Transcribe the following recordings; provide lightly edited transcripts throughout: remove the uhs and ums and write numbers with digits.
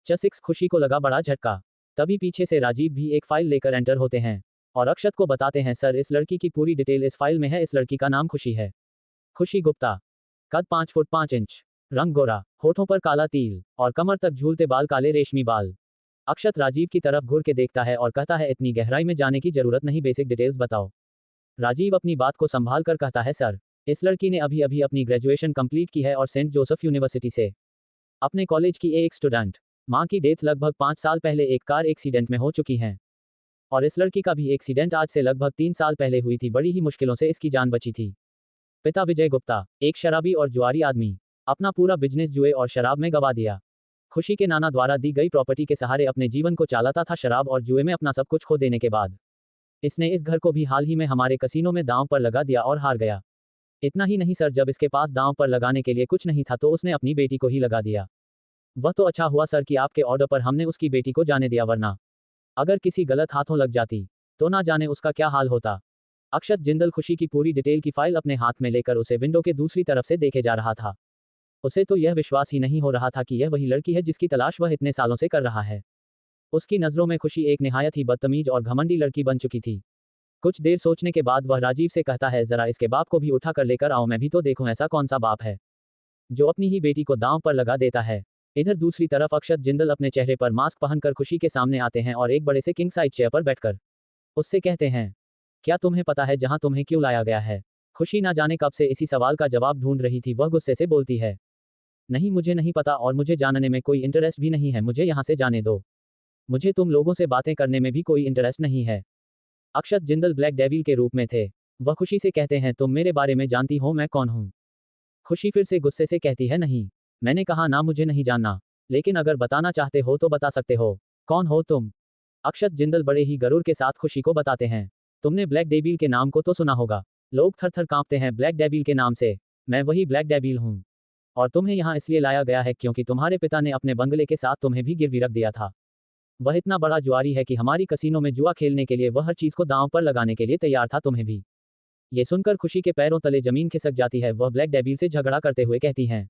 6 खुशी को लगा बड़ा झटका। तभी पीछे से राजीव भी एक फाइल लेकर एंटर होते हैं और अक्षत को बताते हैं, सर इस लड़की की पूरी डिटेल इस फाइल में है। इस लड़की का नाम खुशी है। खुशी गुप्ता, कद 5 फुट 5 इंच, रंग गोरा, होठों पर काला तिल और कमर तक झूलते बाल, काले रेशमी बाल। अक्षत राजीव की तरफ घूर के देखता है और कहता है, इतनी गहराई में जाने की जरूरत नहीं, बेसिक डिटेल्स बताओ। राजीव अपनी बात को संभाल कर कहता है, सर इस लड़की ने अभी अभी अपनी ग्रेजुएशन कंप्लीट की है और सेंट जोसेफ यूनिवर्सिटी से अपने कॉलेज की एक स्टूडेंट। मां की डेथ लगभग 5 साल पहले एक कार एक्सीडेंट में हो चुकी है और इस लड़की का भी एक्सीडेंट आज से लगभग 3 साल पहले हुई थी। बड़ी ही मुश्किलों से इसकी जान बची थी। पिता विजय गुप्ता, एक शराबी और जुआरी आदमी, अपना पूरा बिजनेस जुए और शराब में गंवा दिया। खुशी के नाना द्वारा दी गई प्रॉपर्टी के सहारे अपने जीवन को चालाता था। शराब और जुए में अपना सब कुछ खो देने के बाद इसने इस घर को भी हाल ही में हमारे कसीनो में दांव पर लगा दिया और हार गया। इतना ही नहीं सर, जब इसके पास दांव पर लगाने के लिए कुछ नहीं था तो उसने अपनी बेटी को ही लगा दिया। वह तो अच्छा हुआ सर कि आपके ऑर्डर पर हमने उसकी बेटी को जाने दिया, वरना अगर किसी गलत हाथों लग जाती तो ना जाने उसका क्या हाल होता। अक्षत जिंदल खुशी की पूरी डिटेल की फाइल अपने हाथ में लेकर उसे विंडो के दूसरी तरफ से देखे जा रहा था। उसे तो यह विश्वास ही नहीं हो रहा था कि यह वही लड़की है जिसकी तलाश वह इतने सालों से कर रहा है। उसकी नजरों में खुशी एक निहायत ही बदतमीज और घमंडी लड़की बन चुकी थी। कुछ देर सोचने के बाद वह राजीव से कहता है, जरा इसके बाप को भी उठा कर लेकर आओ, मैं भी तो देखूं ऐसा कौन सा बाप है जो अपनी ही बेटी को दांव पर लगा देता है। इधर दूसरी तरफ अक्षत जिंदल अपने चेहरे पर मास्क पहनकर खुशी के सामने आते हैं और एक बड़े से किंग साइज चेयर पर बैठकर उससे कहते हैं, क्या तुम्हें पता है जहां तुम्हें क्यों लाया गया है? खुशी ना जाने कब से इसी सवाल का जवाब ढूंढ रही थी। वह गुस्से से बोलती है, नहीं मुझे नहीं पता और मुझे जानने में कोई इंटरेस्ट भी नहीं है, मुझे यहाँ से जाने दो। मुझे तुम लोगों से बातें करने में भी कोई इंटरेस्ट नहीं है। अक्षत जिंदल ब्लैक डेविल के रूप में थे। वह खुशी से कहते हैं, तुम मेरे बारे में जानती हो मैं कौन हूँ? खुशी फिर से गुस्से से कहती है, नहीं, मैंने कहा ना मुझे नहीं जानना, लेकिन अगर बताना चाहते हो तो बता सकते हो। कौन हो तुम? अक्षत जिंदल बड़े ही गरूर के साथ खुशी को बताते हैं, तुमने ब्लैक डेविल के नाम को तो सुना होगा, लोग थर थर कांपते हैं ब्लैक डेविल के नाम से। मैं वही ब्लैक डेविल हूँ और तुम्हें यहाँ इसलिए लाया गया है क्योंकि तुम्हारे पिता ने अपने बंगले के साथ तुम्हें भी गिरवी रख दिया था। वह इतना बड़ा जुआरी है कि हमारी कसीनो में जुआ खेलने के लिए वह हर चीज को दांव पर लगाने के लिए तैयार था, तुम्हें भी। ये सुनकर खुशी के पैरों तले जमीन खिसक जाती है। वह ब्लैक डेविल से झगड़ा करते हुए कहती हैं,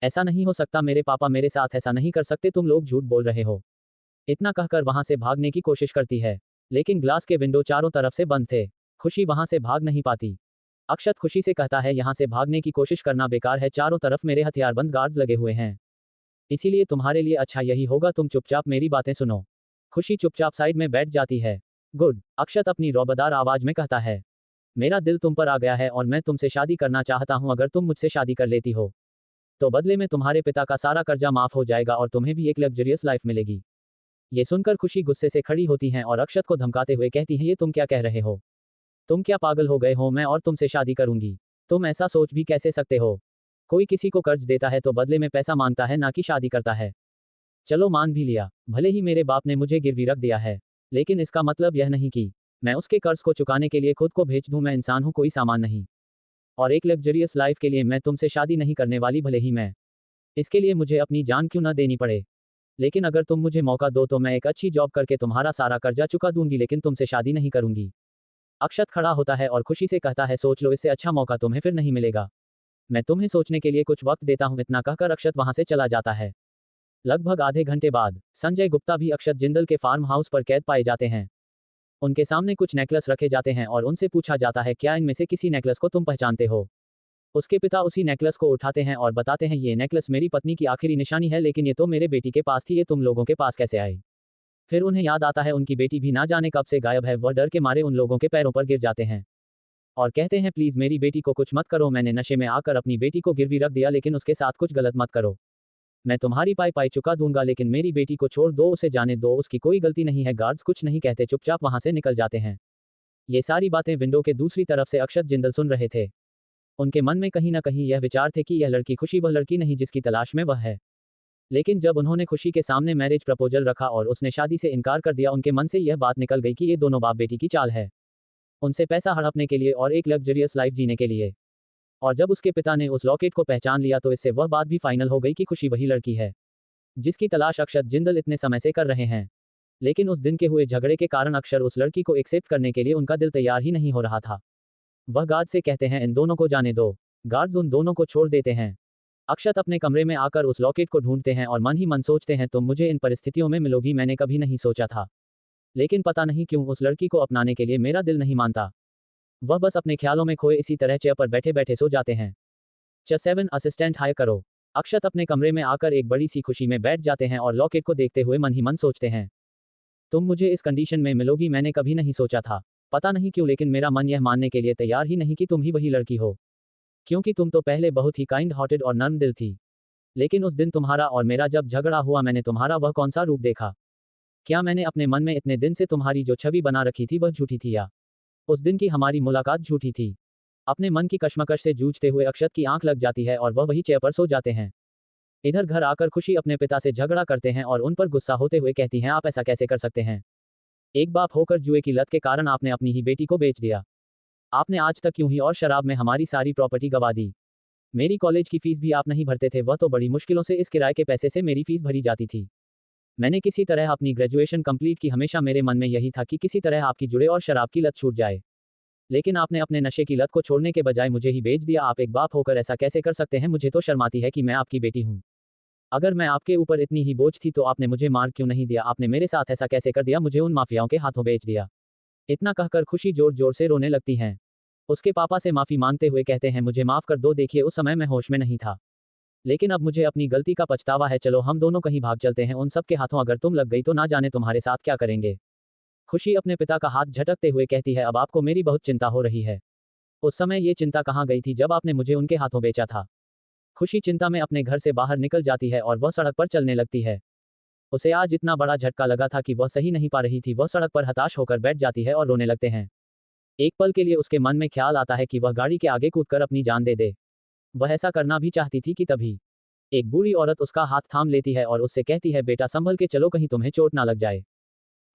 ऐसा नहीं हो सकता, मेरे पापा मेरे साथ ऐसा नहीं कर सकते, तुम लोग झूठ बोल रहे हो। इतना कहकर वहां से भागने की कोशिश करती है, लेकिन ग्लास के विंडो चारों तरफ से बंद थे। खुशी वहां से भाग नहीं पाती। अक्षत खुशी से कहता है, यहां से भागने की कोशिश करना बेकार है, चारों तरफ मेरे हथियारबंद गार्ड्स लगे हुए हैं, इसीलिए तुम्हारे लिए अच्छा यही होगा तुम चुपचाप मेरी बातें सुनो। खुशी चुपचाप साइड में बैठ जाती है। गुड, अक्षत अपनी रौबदार आवाज में कहता है, मेरा दिल तुम पर आ गया है और मैं तुमसे शादी करना चाहता हूं। अगर तुम मुझसे शादी कर लेती हो तो बदले में तुम्हारे पिता का सारा कर्जा माफ हो जाएगा और तुम्हें भी एक लग्जरियस लाइफ मिलेगी। ये सुनकर खुशी गुस्से से खड़ी होती हैं और अक्षत को धमकाते हुए कहती हैं, ये तुम क्या कह रहे हो? तुम क्या पागल हो गए हो? मैं और तुमसे शादी करूंगी? तुम ऐसा सोच भी कैसे सकते हो? कोई किसी को कर्ज देता है तो बदले में पैसा मांगता है, ना कि शादी करता है। चलो मान भी लिया, भले ही मेरे बाप ने मुझे गिरवी रख दिया है, लेकिन इसका मतलब यह नहीं कि मैं उसके कर्ज को चुकाने के लिए खुद को भेज दूं। मैं इंसान हूं, कोई सामान नहीं। और एक लग्जरियस लाइफ के लिए मैं तुमसे शादी नहीं करने वाली, भले ही मैं इसके लिए मुझे अपनी जान क्यों न देनी पड़े। लेकिन अगर तुम मुझे मौका दो तो मैं एक अच्छी जॉब करके तुम्हारा सारा कर्जा चुका दूंगी, लेकिन तुमसे शादी नहीं करूंगी। अक्षत खड़ा होता है और खुशी से कहता है, सोच लो, इससे अच्छा मौका तुम्हें फिर नहीं मिलेगा। मैं तुम्हें सोचने के लिए कुछ वक्त देता हूं। इतना कहकर अक्षत वहां से चला जाता है। लगभग आधे घंटे बाद संजय गुप्ता भी अक्षत जिंदल के फार्म हाउस पर कैद पाए जाते हैं। उनके सामने कुछ नेकलेस रखे जाते हैं और उनसे पूछा जाता है, क्या इनमें से किसी नेकलेस को तुम पहचानते हो? उसके पिता उसी नेकलेस को उठाते हैं और बताते हैं, ये नेकलेस मेरी पत्नी की आखिरी निशानी है, लेकिन ये तो मेरे बेटी के पास थी, ये तुम लोगों के पास कैसे आई? फिर उन्हें याद आता है उनकी बेटी भी ना जाने कब से गायब है। वह डर के मारे उन लोगों के पैरों पर गिर जाते हैं और कहते हैं, प्लीज मेरी बेटी को कुछ मत करो, मैंने नशे में आकर अपनी बेटी को गिरवी रख दिया, लेकिन उसके साथ कुछ गलत मत करो। मैं तुम्हारी पाई चुका दूंगा, लेकिन मेरी बेटी को छोड़ दो, उसे जाने दो, उसकी कोई गलती नहीं है। गार्ड्स कुछ नहीं कहते, चुपचाप वहां से निकल जाते हैं। ये सारी बातें विंडो के दूसरी तरफ से अक्षत जिंदल सुन रहे थे। उनके मन में कहीं ना कहीं यह विचार थे कि यह लड़की खुशी वह लड़की नहीं जिसकी तलाश में वह है। लेकिन जब उन्होंने खुशी के सामने मैरिज प्रपोजल रखा और उसने शादी से इनकार कर दिया, उनके मन से यह बात निकल गई कि ये दोनों बाप बेटी की चाल है, उनसे पैसा हड़पने के लिए और एक लग्जरियस लाइफ जीने के लिए। और जब उसके पिता ने उस लॉकेट को पहचान लिया तो इससे वह बात भी फाइनल हो गई कि खुशी वही लड़की है जिसकी तलाश अक्षत जिंदल इतने समय से कर रहे हैं। लेकिन उस दिन के हुए झगड़े के कारण अक्षर उस लड़की को एक्सेप्ट करने के लिए उनका दिल तैयार ही नहीं हो रहा था। वह गार्ड से कहते हैं, इन दोनों को जाने दो। गार्ड्स उन दोनों को छोड़ देते हैं। अक्षत अपने कमरे में आकर उस लॉकेट को ढूंढते हैं और मन ही मन सोचते हैं तुम मुझे इन परिस्थितियों में मिलोगी, मैंने कभी नहीं सोचा था। लेकिन पता नहीं क्यों उस लड़की को अपनाने के लिए मेरा दिल नहीं मानता। वह बस अपने ख्यालों में खोए इसी तरह चेयर पर बैठे बैठे सो जाते हैं। 7 असिस्टेंट हायर करो। अक्षत अपने कमरे में आकर एक बड़ी सी खुशी में बैठ जाते हैं और लॉकेट को देखते हुए मन ही मन सोचते हैं तुम मुझे इस कंडीशन में मिलोगी, मैंने कभी नहीं सोचा था। पता नहीं क्यों लेकिन मेरा मन यह मानने के लिए तैयार ही नहीं कि तुम ही वही लड़की हो, क्योंकि तुम तो पहले बहुत ही काइंड हार्टेड और नर्म दिल थी। लेकिन उस दिन तुम्हारा और मेरा जब झगड़ा हुआ मैंने तुम्हारा वह कौन सा रूप देखा। क्या मैंने अपने मन में इतने दिन से तुम्हारी जो छवि बना रखी थी वह झूठी थी, या उस दिन की हमारी मुलाकात झूठी थी। अपने मन की कश्मकश से जूझते हुए अक्षत की आंख लग जाती है और वह वही चेयर पर सो जाते हैं। इधर घर आकर खुशी अपने पिता से झगड़ा करते हैं और उन पर गुस्सा होते हुए कहती हैं आप ऐसा कैसे कर सकते हैं। एक बाप होकर जुए की लत के कारण आपने अपनी ही बेटी को बेच दिया। आपने आज तक यूं ही और शराब में हमारी सारी प्रॉपर्टी गंवा दी। मेरी कॉलेज की फीस भी आप नहीं भरते थे, वह तो बड़ी मुश्किलों से इस किराए के पैसे से मेरी फीस भरी जाती थी। मैंने किसी तरह अपनी ग्रेजुएशन कंप्लीट की, हमेशा मेरे मन में यही था कि किसी तरह आपकी जुड़े और शराब की लत छूट जाए। लेकिन आपने अपने नशे की लत को छोड़ने के बजाय मुझे ही बेच दिया। आप एक बाप होकर ऐसा कैसे कर सकते हैं। मुझे तो शर्म आती है कि मैं आपकी बेटी हूं। अगर मैं आपके ऊपर इतनी ही बोझ थी तो आपने मुझे मार क्यों नहीं दिया। आपने मेरे साथ ऐसा कैसे कर दिया, मुझे उन माफियाओं के हाथों बेच दिया। इतना कहकर खुशी जोर जोर से रोने लगती हैं। उसके पापा से माफी मांगते हुए कहते हैं मुझे माफ कर दो, देखिए उस समय मैं होश में नहीं था, लेकिन अब मुझे अपनी गलती का पछतावा है। चलो हम दोनों कहीं भाग चलते हैं उन सब के हाथों, अगर तुम लग गई तो ना जाने तुम्हारे साथ क्या करेंगे। खुशी अपने पिता का हाथ झटकते हुए कहती है अब आपको मेरी बहुत चिंता हो रही है। उस समय ये चिंता कहाँ गई थी जब आपने मुझे उनके हाथों बेचा था। खुशी चिंता में अपने घर से बाहर निकल जाती है और वह सड़क पर चलने लगती है। उसे आज इतना बड़ा झटका लगा था कि वह सही नहीं पा रही थी। वह सड़क पर हताश होकर बैठ जाती है और रोने लगते हैं। एक पल के लिए उसके मन में ख्याल आता है कि वह गाड़ी के आगे कूदकर अपनी जान दे दे। वह ऐसा करना भी चाहती थी कि तभी एक बूढ़ी औरत उसका हाथ थाम लेती है और उससे कहती है बेटा संभल के चलो, कहीं तुम्हें चोट ना लग जाए।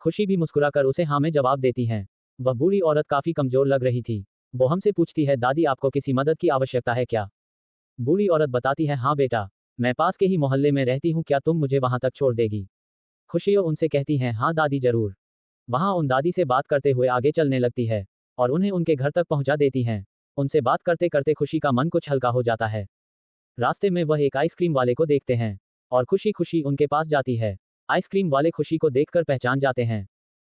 खुशी भी मुस्कुराकर उसे हाँ में जवाब देती हैं। वह बूढ़ी औरत काफी कमजोर लग रही थी। वो हमसे पूछती है दादी आपको किसी मदद की आवश्यकता है क्या। बूढ़ी औरत बताती है हाँ बेटा, मैं पास के ही मोहल्ले में रहती हूँ, क्या तुम मुझे वहां तक छोड़ देगी। खुशियों उनसे कहती हैं हाँ दादी जरूर। वहां उन दादी से बात करते हुए आगे चलने लगती है और उन्हें उनके घर तक पहुंचा देती हैं। उनसे बात करते करते खुशी का मन कुछ हल्का हो जाता है। रास्ते में वह एक आइसक्रीम वाले को देखते हैं और खुशी खुशी उनके पास जाती है। आइसक्रीम वाले खुशी को देखकर पहचान जाते हैं।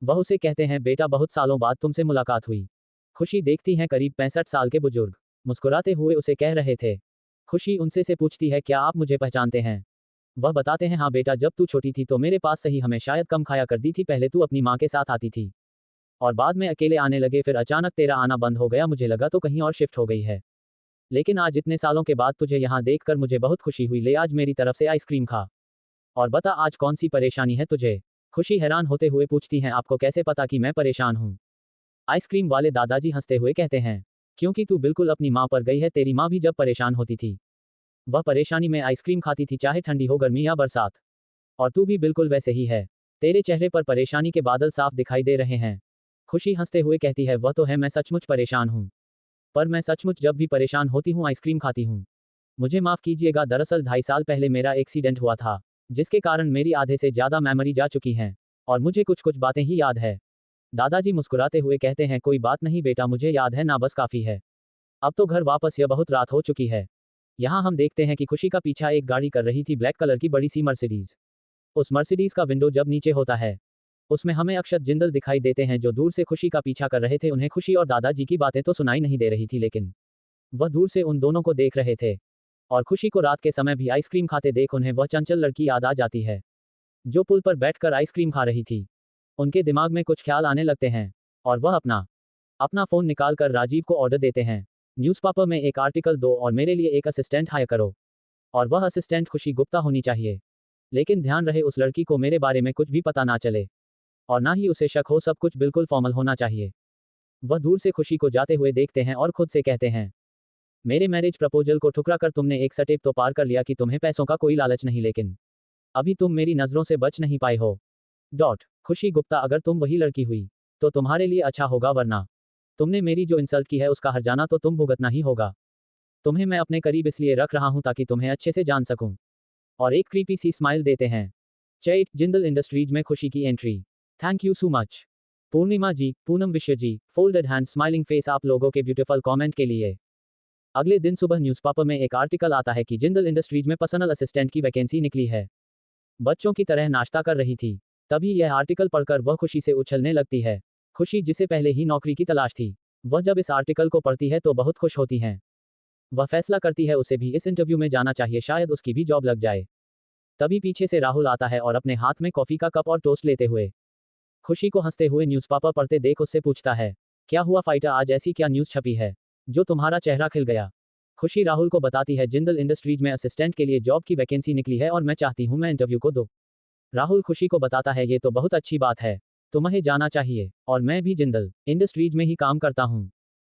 वह उसे कहते हैं बेटा बहुत सालों बाद तुमसे मुलाकात हुई। खुशी देखती हैं करीब 65 साल के बुजुर्ग मुस्कुराते हुए उसे कह रहे थे। खुशी उनसे से पूछती है क्या आप मुझे पहचानते हैं। वह बताते हैं हाँ बेटा, जब तू छोटी थी तो मेरे पास सही हमें शायद कम खाया करती थी, पहले तू अपनी माँ के साथ आती थी और बाद में अकेले आने लगे, फिर अचानक तेरा आना बंद हो गया, मुझे लगा तो कहीं और शिफ्ट हो गई है। लेकिन आज इतने सालों के बाद तुझे यहाँ देखकर मुझे बहुत खुशी हुई। ले आज मेरी तरफ से आइसक्रीम खा और बता आज कौन सी परेशानी है तुझे। खुशी हैरान होते हुए पूछती हैं आपको कैसे पता कि मैं परेशान हूँ। आइसक्रीम वाले दादाजी हंसते हुए कहते हैं क्योंकि तू बिल्कुल अपनी माँ पर गई है, तेरी माँ भी जब परेशान होती थी वह परेशानी में आइसक्रीम खाती थी, चाहे ठंडी हो गर्मी या बरसात। और तू भी बिल्कुल वैसे ही है, तेरे चेहरे पर परेशानी के बादल साफ दिखाई दे रहे हैं। खुशी हंसते हुए कहती है वह तो है, मैं सचमुच परेशान हूँ, पर मैं सचमुच जब भी परेशान होती हूँ आइसक्रीम खाती हूँ। मुझे माफ कीजिएगा, दरअसल 2.5 साल पहले मेरा एक्सीडेंट हुआ था जिसके कारण मेरी आधे से ज्यादा मेमोरी जा चुकी हैं और मुझे कुछ कुछ बातें ही याद है। दादाजी मुस्कुराते हुए कहते हैं कोई बात नहीं बेटा, मुझे याद है ना, बस काफी है। अब तो घर वापस, यह बहुत रात हो चुकी है। यहाँ हम देखते हैं कि खुशी का पीछा एक गाड़ी कर रही थी, ब्लैक कलर की बड़ी सी मर्सिडीज। उस मर्सिडीज का विंडो जब नीचे होता है उसमें हमें अक्षत जिंदल दिखाई देते हैं जो दूर से खुशी का पीछा कर रहे थे। उन्हें खुशी और दादाजी की बातें तो सुनाई नहीं दे रही थी, लेकिन वह दूर से उन दोनों को देख रहे थे। और खुशी को रात के समय भी आइसक्रीम खाते देख उन्हें वह चंचल लड़की याद आ जाती है जो पुल पर बैठकर आइसक्रीम खा रही थी। उनके दिमाग में कुछ ख्याल आने लगते हैं और वह अपना फोन निकालकर राजीव को ऑर्डर देते हैं न्यूज़पेपर में एक आर्टिकल दो और मेरे लिए एक असिस्टेंट हायर करो। और वह असिस्टेंट खुशी गुप्ता होनी चाहिए, लेकिन ध्यान रहे उस लड़की को मेरे बारे में कुछ भी पता ना चले और ना ही उसे शक हो, सब कुछ बिल्कुल फॉर्मल होना चाहिए। वह दूर से खुशी को जाते हुए देखते हैं और खुद से कहते हैं मेरे मैरिज प्रपोजल को ठुकरा कर तुमने एक स्टेप तो पार कर लिया कि तुम्हें पैसों का कोई लालच नहीं, लेकिन अभी तुम मेरी नजरों से बच नहीं पाए हो। खुशी गुप्ता, अगर तुम वही लड़की हुई तो तुम्हारे लिए अच्छा होगा, वरना तुमने मेरी जो इंसल्ट की है उसका हर्जाना तो तुम भुगतना ही होगा। तुम्हें मैं अपने करीब इसलिए रख रहा हूं ताकि तुम्हें अच्छे से जान सकूं। और एक क्रीपी सी स्माइल देते हैं। चैट जिंदल इंडस्ट्रीज में खुशी की entry. Thank you so much Purnima ji, Poonam Vishwa ji, folded hand, smiling face, आप लोगों के ब्यूटीफुल कमेंट के लिए। अगले दिन सुबह न्यूज़पेपर में एक आर्टिकल आता है कि जिंदल इंडस्ट्रीज में पर्सनल असिस्टेंट की वैकेंसी निकली है। बच्चों की तरह नाश्ता कर रही थी। तभी यह आर्टिकल पढ़कर वह खुशी से उछलने लगती है। खुशी, जिसे पहले ही नौकरी की तलाश थी, वह जब इस आर्टिकल को पढ़ती है तो बहुत खुश होती हैं। वह फैसला करती है उसे भी इस इंटरव्यू में जाना चाहिए, शायद उसकी भी जॉब लग जाए। तभी पीछे से राहुल आता है और अपने हाथ में कॉफी का कप और टोस्ट लेते हुए खुशी को हंसते हुए न्यूज़पेपर पढ़ते देख उससे पूछता है, क्या हुआ फाइटर, आज ऐसी क्या न्यूज़ छपी है जो तुम्हारा चेहरा खिल गया? खुशी राहुल को बताती है, जिंदल इंडस्ट्रीज में असिस्टेंट के लिए जॉब की वैकेंसी निकली है और मैं चाहती हूँ मैं इंटरव्यू को दो। राहुल खुशी को बताता है, ये तो बहुत अच्छी बात है, तुम्हें जाना चाहिए, और मैं भी जिंदल इंडस्ट्रीज में ही काम करता हूँ।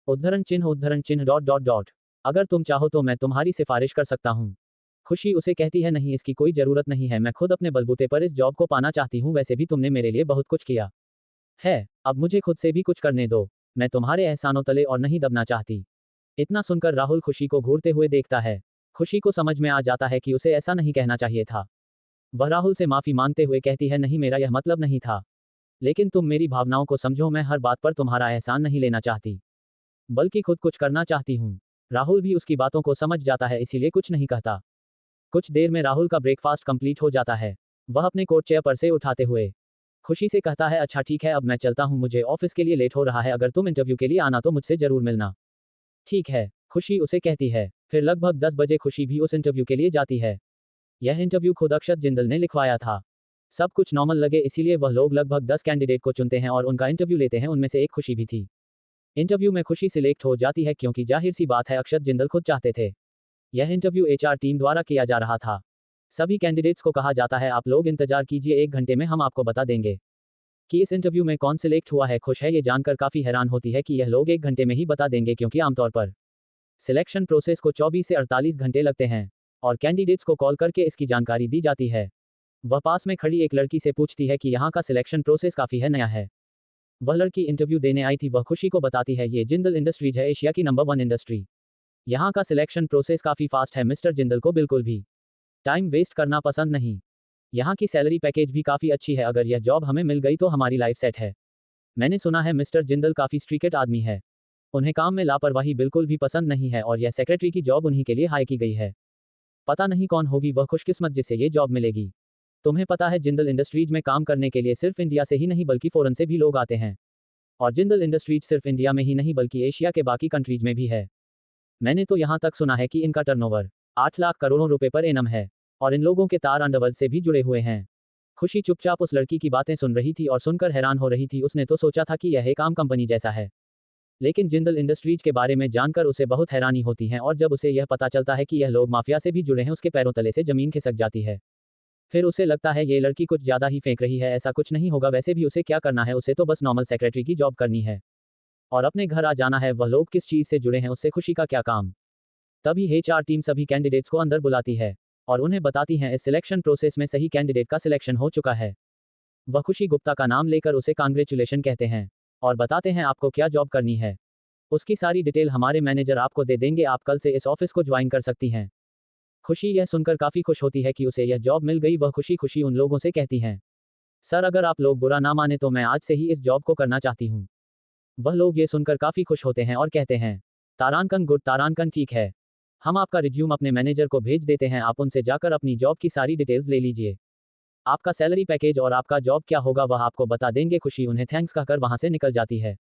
उद्धरण चिन्ह डॉट डॉट डॉट। अगर तुम चाहो तो मैं तुम्हारी सिफारिश कर सकता हूँ। खुशी उसे कहती है, नहीं, इसकी कोई जरूरत नहीं है, मैं खुद अपने बलबूते पर इस जॉब को पाना चाहती हूँ, वैसे भी तुमने मेरे लिए बहुत कुछ किया है, अब मुझे खुद से भी कुछ करने दो, मैं तुम्हारे एहसानों तले और नहीं दबना चाहती। इतना सुनकर राहुल खुशी को घूरते हुए देखता है। खुशी को समझ में आ जाता है कि उसे ऐसा नहीं कहना चाहिए था। वह राहुल से माफी मांगते हुए कहती है, नहीं, मेरा यह मतलब नहीं था, लेकिन तुम मेरी भावनाओं को समझो, मैं हर बात पर तुम्हारा एहसान नहीं लेना चाहती, बल्कि खुद कुछ करना चाहती हूँ। राहुल भी उसकी बातों को समझ जाता है, इसीलिए कुछ नहीं कहता। कुछ देर में राहुल का ब्रेकफास्ट कंप्लीट हो जाता है। वह अपने कोट चेयर पर से उठाते हुए खुशी से कहता है, अच्छा ठीक है, अब मैं चलता हूँ, मुझे ऑफिस के लिए लेट हो रहा है, अगर तुम इंटरव्यू के लिए आना तो मुझसे जरूर मिलना। ठीक है, खुशी उसे कहती है। फिर लगभग 10 बजे खुशी भी उस इंटरव्यू के लिए जाती है। यह इंटरव्यू खुद अक्षत जिंदल ने लिखवाया था। सब कुछ नॉर्मल लगे, इसीलिए वह लोग लगभग 10 कैंडिडेट को चुनते हैं और उनका इंटरव्यू लेते हैं, उनमें से एक खुशी भी थी। इंटरव्यू में खुशी सिलेक्ट हो जाती है क्योंकि जाहिर सी बात है, अक्षत जिंदल खुद चाहते थे। यह इंटरव्यू एचआर टीम द्वारा किया जा रहा था। सभी कैंडिडेट्स को कहा जाता है, आप लोग इंतजार कीजिए, 1 घंटे में हम आपको बता देंगे कि इस इंटरव्यू में कौन सिलेक्ट हुआ है। खुश है ये जानकर काफी हैरान होती है कि यह लोग 1 घंटे में ही बता देंगे, क्योंकि आमतौर पर सिलेक्शन प्रोसेस को 24 से 48 घंटे लगते हैं और कैंडिडेट्स को कॉल करके इसकी जानकारी दी जाती है। वह पास में खड़ी एक लड़की से पूछती है कि यहाँ का सिलेक्शन प्रोसेस काफी है नया है। वह लड़की इंटरव्यू देने आई थी। वह खुशी को बताती है, ये जिंदल इंडस्ट्रीज है, एशिया की नंबर 1 इंडस्ट्री। यहाँ का सिलेक्शन प्रोसेस काफी फास्ट है, मिस्टर जिंदल को बिल्कुल भी टाइम वेस्ट करना पसंद नहीं। यहाँ की सैलरी पैकेज भी काफी अच्छी है, अगर यह जॉब हमें मिल गई तो हमारी लाइफ सेट है। मैंने सुना है मिस्टर जिंदल काफी स्ट्रिक्ट आदमी है, उन्हें काम में लापरवाही बिल्कुल भी पसंद नहीं है, और यह सेक्रेटरी की जॉब उन्हीं के लिए हाई की गई है। पता नहीं कौन होगी वह खुशकिस्मत जिसे ये जॉब मिलेगी। तुम्हें पता है, जिंदल इंडस्ट्रीज में काम करने के लिए सिर्फ इंडिया से ही नहीं बल्कि फॉरेन से भी लोग आते हैं, और जिंदल इंडस्ट्रीज सिर्फ इंडिया में ही नहीं बल्कि एशिया के बाकी कंट्रीज में भी है। मैंने तो यहाँ तक सुना है कि इनका टर्नओवर 8 लाख करोड़ों रुपए पर एनम है, और इन लोगों के तार अंडरवर्ल्ड से भी जुड़े हुए हैं। खुशी चुपचाप उस लड़की की बातें सुन रही थी और सुनकर हैरान हो रही थी। उसने तो सोचा था कि यह एक आम कंपनी जैसा है, लेकिन जिंदल इंडस्ट्रीज के बारे में जानकर उसे बहुत हैरानी होती है, और जब उसे यह पता चलता है कि यह लोग माफिया से भी जुड़े हैं, उसके पैरों तले से जमीन खिसक जाती है। फिर उसे लगता है ये लड़की कुछ ज्यादा ही फेंक रही है, ऐसा कुछ नहीं होगा, वैसे भी उसे क्या करना है, उसे तो बस नॉर्मल सेक्रेटरी की जॉब करनी है और अपने घर आ जाना है। वह लोग किस चीज से जुड़े हैं, उससे खुशी का क्या काम। तभी एचआर टीम सभी कैंडिडेट्स को अंदर बुलाती है और उन्हें बताती है, इस सिलेक्शन प्रोसेस में सही कैंडिडेट का सिलेक्शन हो चुका है। वह खुशी गुप्ता का नाम लेकर उसे कांग्रेचुलेशन कहते हैं और बताते हैं आपको क्या जॉब करनी है, उसकी सारी डिटेल हमारे मैनेजर आपको दे देंगे, आप कल से इस ऑफिस को ज्वाइन कर सकती हैं। खुशी यह सुनकर काफी खुश होती है कि उसे यह जॉब मिल गई। वह खुशी खुशी उन लोगों से कहती हैं, सर अगर आप लोग बुरा ना माने तो मैं आज से ही इस जॉब को करना चाहती हूँ। वह लोग ये सुनकर काफी खुश होते हैं और कहते हैं, तारांकन गुड, तारांकन ठीक है, हम आपका रिज्यूम अपने मैनेजर को भेज देते हैं, आप उनसे जाकर अपनी जॉब की सारी डिटेल्स ले लीजिए, आपका सैलरी पैकेज और आपका जॉब क्या होगा वह आपको बता देंगे। खुशी उन्हें थैंक्स कहकर वहां से निकल जाती है।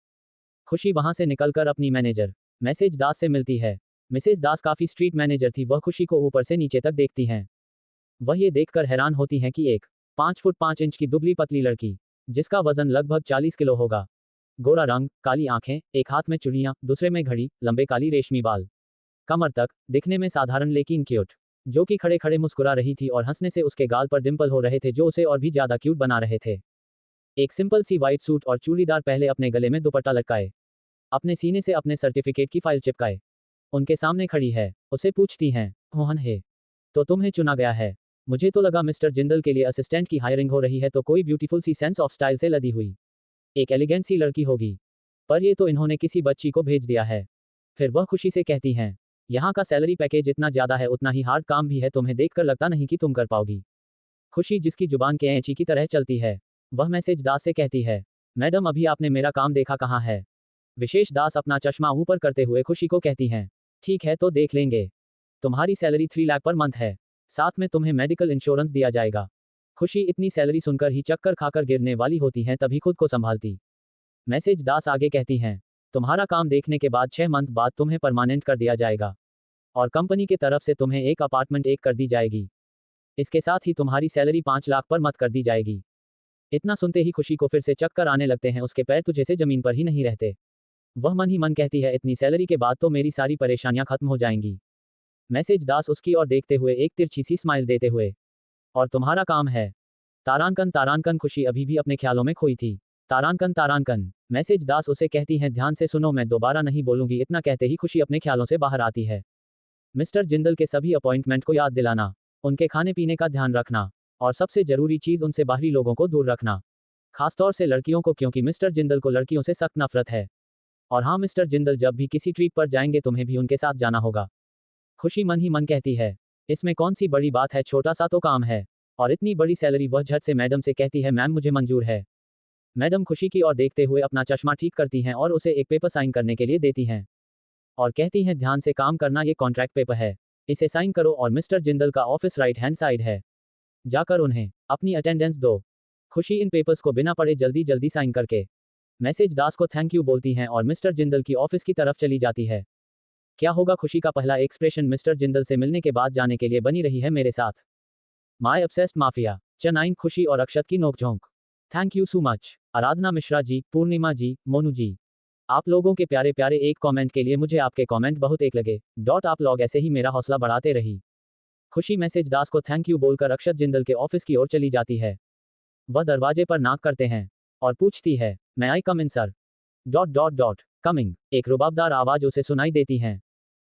खुशी वहां से निकलकर अपनी मैनेजर मिसेज दास से मिलती है। मिसेज दास काफी स्ट्रीट मैनेजर थी। वह खुशी को ऊपर से नीचे तक देखती हैं। वह ये देखकर हैरान होती हैं कि एक 5 फुट 5 इंच की दुबली पतली लड़की, जिसका वजन लगभग 40 किलो होगा, गोरा रंग, काली आंखें, एक हाथ में चुड़ियां, दूसरे में घड़ी, लंबे काली रेशमी बाल, कमर तक, दिखने में साधारण लेकिन क्यूट, जो कि खड़े खड़े मुस्कुरा रही थी और हंसने से उसके गाल पर डिंपल हो रहे थे जो उसे और भी ज्यादा क्यूट बना रहे थे। एक सिंपल सी वाइट सूट और चूड़ीदार पहले अपने गले में दुपट्टा लटकाए, अपने सीने से अपने सर्टिफिकेट की फाइल चिपकाए, उनके सामने खड़ी है। उसे पूछती हैं, मोहन है तो तुम्हें चुना गया है? मुझे तो लगा मिस्टर जिंदल के लिए असिस्टेंट की हायरिंग हो रही है तो कोई ब्यूटीफुल सी सेंस ऑफ स्टाइल से लदी हुई एक एलिगेंट सी लड़की होगी, पर ये तो इन्होंने किसी बच्ची को भेज दिया है। फिर वह खुशी से कहती हैं, यहाँ का सैलरी पैकेज इतना ज्यादा है, उतना ही हार्ड काम भी है, तुम्हें देखकर लगता नहीं कि तुम कर पाओगी। खुशी जिसकी जुबान के ऐंची की तरह चलती है, वह मैसेज दास से कहती है, मैडम अभी आपने मेरा काम देखा कहाँ है? विशेष दास अपना चश्मा ऊपर करते हुए खुशी को कहती हैं, ठीक है तो देख लेंगे। तुम्हारी सैलरी 3 लाख पर मंथ है, साथ में तुम्हें मेडिकल इंश्योरेंस दिया जाएगा। खुशी इतनी सैलरी सुनकर ही चक्कर खाकर गिरने वाली होती हैं, तभी खुद को संभालती मैसेज दास आगे कहती हैं, तुम्हारा काम देखने के बाद 6 मंथ बाद तुम्हें परमानेंट कर दिया जाएगा और कंपनी के तरफ से तुम्हें एक अपार्टमेंट एक कर दी जाएगी। इसके साथ ही तुम्हारी सैलरी 5 लाख पर मत कर दी जाएगी। इतना सुनते ही खुशी को फिर से चक्कर आने लगते हैं, उसके पैर तुझे से जमीन पर ही नहीं रहते। वह मन ही मन कहती है, इतनी सैलरी के बाद तो मेरी सारी परेशानियां खत्म हो जाएंगी। मैसेज दास उसकी ओर देखते हुए एक तिरछी सी स्माइल देते हुए, और तुम्हारा काम है। तारांकन तारांकन खुशी अभी भी अपने ख्यालों में खोई थी। तारांकन तारांकन मैसेज दास उसे कहती हैं, ध्यान से सुनो, मैं दोबारा नहीं बोलूंगी। इतना कहते ही खुशी अपने ख्यालों से बाहर आती है। मिस्टर जिंदल के सभी अपॉइंटमेंट को याद दिलाना, उनके खाने पीने का ध्यान रखना और सबसे जरूरी चीज उनसे बाहरी लोगों को दूर रखना, खासतौर से लड़कियों को, क्योंकि मिस्टर जिंदल को लड़कियों से सख्त नफरत है। और हाँ मिस्टर जिंदल, जब भी किसी ट्रिप पर जाएंगे तुम्हें भी उनके साथ जाना होगा। खुशी मन ही मन कहती है, इसमें कौन सी बड़ी बात है, छोटा सा तो काम है। और इतनी बड़ी सैलरी। वह झट से मैडम से कहती है, मैम मुझे मंजूर है। मैडम खुशी की ओर देखते हुए अपना चश्मा ठीक करती हैं और उसे एक पेपर साइन करने के लिए देती हैं और कहती हैं, ध्यान से काम करना, ये कॉन्ट्रैक्ट पेपर है, इसे साइन करो और मिस्टर जिंदल का ऑफिस राइट हैंड साइड है, जाकर उन्हें अपनी अटेंडेंस दो। खुशी इन पेपर्स को बिना पढ़े जल्दी जल्दी साइन करके मैसेज दास को थैंक यू बोलती हैं और मिस्टर जिंदल की ऑफिस की तरफ चली जाती है। क्या होगा खुशी का पहला एक्सप्रेशन, मिस्टर जिंदल से मिलने के बाद जाने के लिए बनी रही है मेरे साथ। माय ऑब्सेस्ड माफिया च9 खुशी और अक्षत की नोकझोंक। Thank you so much Aradhana Mishra ji, पूर्णिमा जी, मोनू जी। आप लोगों के प्यारे प्यारे एक कमेंट के लिए मुझे आपके कमेंट बहुत एक लगे। आप लोग ऐसे ही मेरा हौसला बढ़ाते रही। खुशी मैसेज दास को थैंक यू बोलकर अक्षत जिंदल के ऑफिस की ओर चली जाती है। वह दरवाजे पर नॉक करते हैं और पूछती है, मैं आई कम इन सर। कमिंग एक रुबाबदार आवाज उसे सुनाई देती है।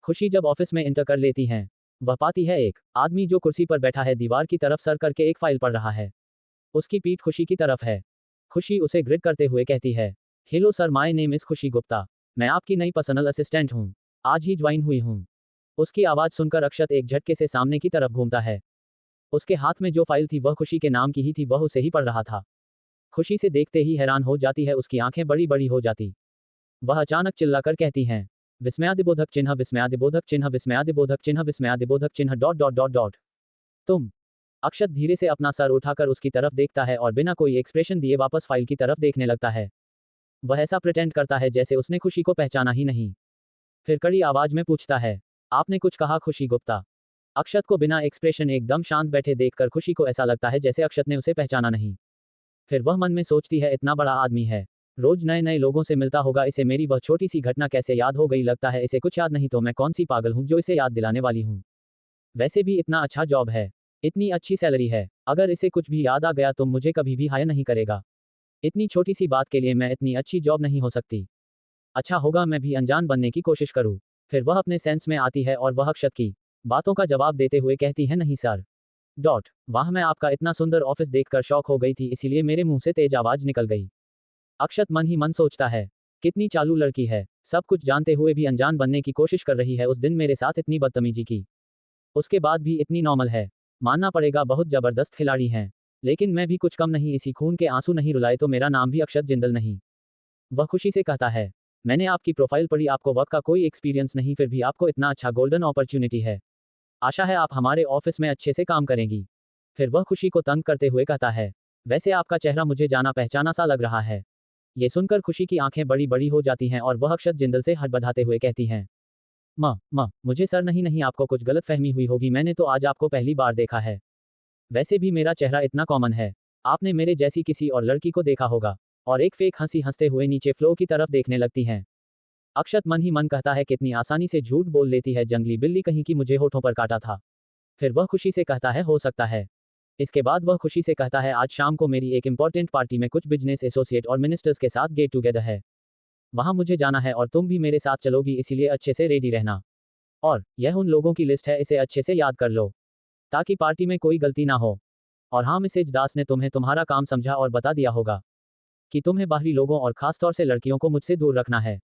खुशी जब ऑफिस में इंटर कर लेती हैं, वह पाती है एक आदमी जो कुर्सी पर बैठा है, दीवार की तरफ सर करके एक फाइल पढ़ रहा है। उसकी पीठ खुशी की तरफ है। खुशी उसे ग्रिड करते हुए कहती है, hello sir, my name is खुशी गुप्ता, मैं आपकी नई पर्सनल असिस्टेंट हूँ, आज ही ज्वाइन हुई हूँ। उसकी आवाज सुनकर अक्षत एक झटके से सामने की तरफ घूमता है। उसके हाथ में जो फाइल थी वह खुशी के नाम की ही थी, वह उसे ही पढ़ रहा था। खुशी से देखते ही हैरान हो जाती है, उसकी आंखें बड़ी बड़ी हो जाती। वह अचानक चिल्लाकर कहती हैं, विस्मयादिबोधक चिन्ह, विस्मयादिबोधक चिन्ह, विस्मयादिबोधक चिन्ह, विस्मयादिबोधक चिन्ह। तुम। अक्षत धीरे से अपना सर उठाकर उसकी तरफ देखता है और बिना कोई एक्सप्रेशन दिए वापस फाइल की तरफ देखने लगता है। वह ऐसा प्रिटेंड करता है जैसे उसने खुशी को पहचाना ही नहीं। फिर कड़ी आवाज में पूछता है, आपने कुछ कहा खुशी गुप्ता? अक्षत को बिना एक्सप्रेशन एकदम शांत बैठे देखकर खुशी को ऐसा लगता है जैसे अक्षत ने उसे पहचाना नहीं। फिर वह मन में सोचती है, इतना बड़ा आदमी है, रोज नए नए लोगों से मिलता होगा, इसे मेरी वह छोटी सी घटना कैसे याद हो गई? लगता है इसे कुछ याद नहीं, तो मैं कौन सी पागल हूं जो इसे याद दिलाने वाली हूं। वैसे भी इतना अच्छा जॉब है, इतनी अच्छी सैलरी है, अगर इसे कुछ भी याद आ गया तो मुझे कभी भी हायर नहीं करेगा। इतनी छोटी सी बात के लिए मैं इतनी अच्छी जॉब नहीं हो सकती। अच्छा होगा मैं भी अनजान बनने की कोशिश करूं। फिर वह अपने सेंस में आती है और वह अक्षत की बातों का जवाब देते हुए कहती है, नहीं सर। वाह, मैं आपका इतना सुंदर ऑफिस देखकर शॉक हो गई थी, इसीलिए मेरे मुंह से तेज आवाज निकल गई। अक्षत मन ही मन सोचता है, कितनी चालू लड़की है, सब कुछ जानते हुए भी अनजान बनने की कोशिश कर रही है। उस दिन मेरे साथ इतनी बदतमीजी की, उसके बाद भी इतनी नॉर्मल है। मानना पड़ेगा बहुत जबरदस्त खिलाड़ी हैं, लेकिन मैं भी कुछ कम नहीं। इसी खून के आंसू नहीं रुलाए तो मेरा नाम भी अक्षत जिंदल नहीं। वह खुशी से कहता है, मैंने आपकी प्रोफाइल पढ़ी, आपको वर्क का कोई एक्सपीरियंस नहीं, फिर भी आपको इतना अच्छा गोल्डन अपॉर्चुनिटी है। आशा है आप हमारे ऑफिस में अच्छे से काम करेंगी। फिर वह खुशी को तंग करते हुए कहता है, वैसे आपका चेहरा मुझे जाना पहचाना सा लग रहा है। ये सुनकर खुशी की आंखें बड़ी बड़ी हो जाती हैं और वह अक्षत जिंदल से हड़बड़ाते हुए कहती हैं, मुझे सर नहीं, आपको कुछ गलत फहमी हुई होगी, मैंने तो आज आपको पहली बार देखा है। वैसे भी मेरा चेहरा इतना कॉमन है, आपने मेरे जैसी किसी और लड़की को देखा होगा। और एक फेक हंसी हंसते हुए नीचे फ्लो की तरफ देखने लगती हैं। अक्षत मन ही मन कहता है, कितनी आसानी से झूठ बोल लेती है, जंगली बिल्ली कहीं की, मुझे होठों पर काटा था। फिर वह खुशी से कहता है, हो सकता है। इसके बाद वह खुशी से कहता है, आज शाम को मेरी एक इंपॉर्टेंट पार्टी में कुछ बिजनेस एसोसिएट और मिनिस्टर्स के साथ गेट टुगेदर है, वहां मुझे जाना है और तुम भी मेरे साथ चलोगी, इसीलिए अच्छे से रेडी रहना। और यह उन लोगों की लिस्ट है, इसे अच्छे से याद कर लो ताकि पार्टी में कोई गलती ना हो। और हाँ, मिसेज दास ने तुम्हें तुम्हारा काम समझा और बता दिया होगा कि तुम्हें बाहरी लोगों और खासतौर से लड़कियों को मुझसे दूर रखना है।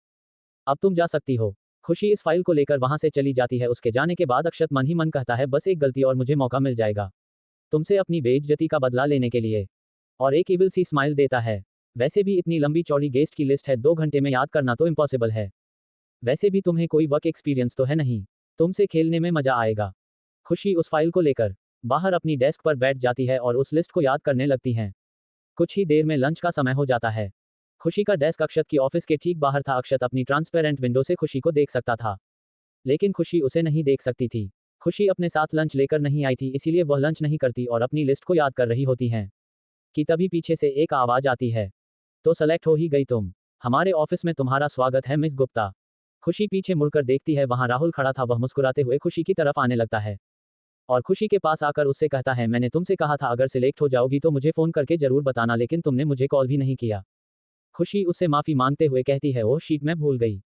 अब तुम जा सकती हो। खुशी इस फाइल को लेकर वहां से चली जाती है। उसके जाने के बाद अक्षत मन ही मन कहता है, बस एक गलती और मुझे मौका मिल जाएगा तुमसे अपनी बेइज्जती का बदला लेने के लिए। और एक इविल सी स्माइल देता है। वैसे भी इतनी लंबी चौड़ी गेस्ट की लिस्ट है, 2 घंटे में याद करना तो इम्पॉसिबल है। वैसे भी तुम्हें कोई वर्क एक्सपीरियंस तो है नहीं, तुमसे खेलने में मजा आएगा। खुशी उस फाइल को लेकर बाहर अपनी डेस्क पर बैठ जाती है और उस लिस्ट को याद करने लगती हैं। कुछ ही देर में लंच का समय हो जाता है। खुशी का डेस्क अक्षत की ऑफिस के ठीक बाहर था। अक्षत अपनी ट्रांसपेरेंट विंडो से खुशी को देख सकता था, लेकिन खुशी उसे नहीं देख सकती थी। खुशी अपने साथ लंच लेकर नहीं आई थी, इसीलिए वह लंच नहीं करती और अपनी लिस्ट को याद कर रही होती हैं कि तभी पीछे से एक आवाज आती है, तो सेलेक्ट हो ही गई तुम। हमारे ऑफिस में तुम्हारा स्वागत है मिस गुप्ता। खुशी पीछे मुड़कर देखती है, वहां राहुल खड़ा था। वह मुस्कुराते हुए खुशी की तरफ आने लगता है और खुशी के पास आकर उससे कहता है, मैंने तुमसे कहा था अगर सिलेक्ट हो जाओगी तो मुझे फोन करके जरूर बताना, लेकिन तुमने मुझे कॉल भी नहीं किया। खुशी उससे माफी मांगते हुए कहती है, ओह शीट, मैं भूल गई।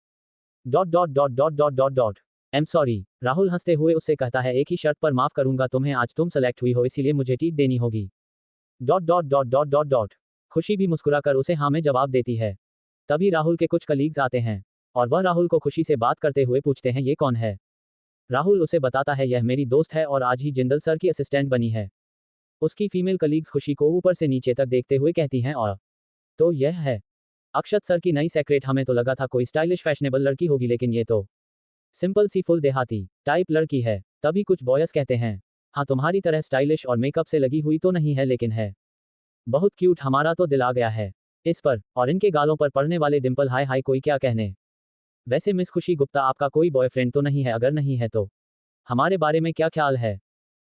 Dot dot dot dot dot dot dot am sorry. Rahul हंसते हुए उससे कहता है, एक ही शर्त पर माफ करूंगा तुम्हें, आज तुम सेलेक्ट हुई हो इसीलिए मुझे टीट देनी होगी। Dot dot dot dot dot dot खुशी भी मुस्कुराकर उसे हाँ में जवाब देती है। तभी राहुल के कुछ कलीग्स आते हैं और वह राहुल को खुशी से बात करते हुए पूछते हैं, ये कौन है। राहुल उसे बताता है, यह मेरी दोस्त है और आज ही जिंदल सर की असिस्टेंट बनी है। उसकी फीमेल कलीग्स खुशी को ऊपर से नीचे तक देखते हुए कहती हैं, और तो यह है अक्षत सर की नई सेक्रेट। हमें तो लगा था कोई स्टाइलिश फैशनेबल लड़की होगी, लेकिन ये तो सिंपल सी फुल देहाती टाइप लड़की है। तभी कुछ बॉयज कहते हैं, हाँ तुम्हारी तरह स्टाइलिश और मेकअप से लगी हुई तो नहीं है, लेकिन है बहुत क्यूट, हमारा तो दिल आ गया है इस पर, और इनके गालों पर पड़ने वाले डिंपल, हाय हाय कोई क्या कहने। वैसे मिस खुशी गुप्ता, आपका कोई बॉयफ्रेंड तो नहीं है? अगर नहीं है तो हमारे बारे में क्या ख्याल है?